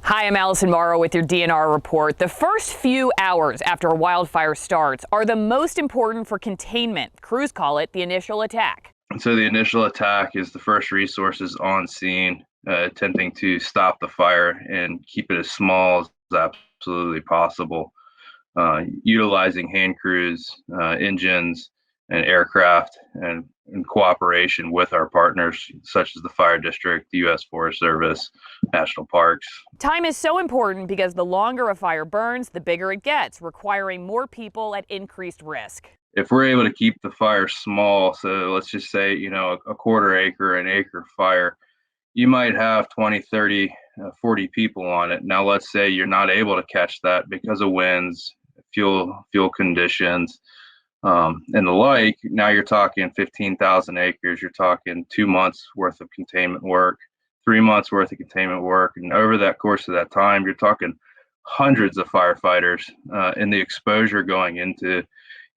Hi, I'm Alison Morrow with your DNR report. The first few hours after a wildfire starts are the most important for containment. Crews call it the initial attack. So the initial attack is the first resources on scene, attempting to stop the fire and keep it as small as absolutely possible, utilizing hand crews, engines, and aircraft, and in cooperation with our partners such as the Fire District, the U.S. Forest Service, National Parks. Time is so important because the longer a fire burns, the bigger it gets, requiring more people at increased risk. If we're able to keep the fire small, so let's just say, a quarter acre, an acre fire, you might have 20, 30, 40 people on it. Now, let's say you're not able to catch that because of winds, fuel conditions, and the like. Now you're talking 15,000 acres. You're talking 2 months worth of containment work, 3 months worth of containment work. And over that course of that time, you're talking hundreds of firefighters and the exposure going into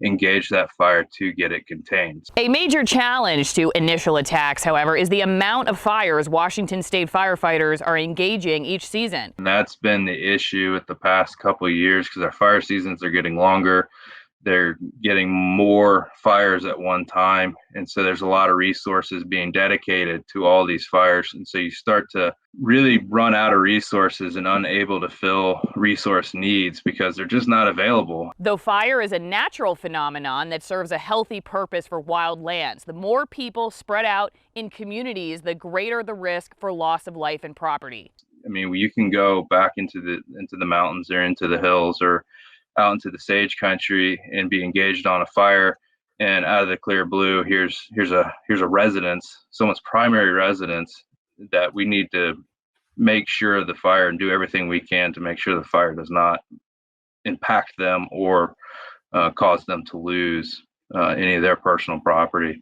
engage that fire to get it contained. A major challenge to initial attacks, however, is the amount of fires Washington state firefighters are engaging each season. And that's been the issue with the past couple of years because our fire seasons are getting longer. They're getting more fires at one time. And so there's a lot of resources being dedicated to all these fires. And so you start to really run out of resources and unable to fill resource needs because they're just not available. Though fire is a natural phenomenon that serves a healthy purpose for wild lands, the more people spread out in communities, the greater the risk for loss of life and property. I mean, you can go back into the mountains or into the hills or out into the sage country and be engaged on a fire, and out of the clear blue, here's a residence, someone's primary residence, that we need to make sure of the fire and do everything we can to make sure the fire does not impact them or cause them to lose any of their personal property.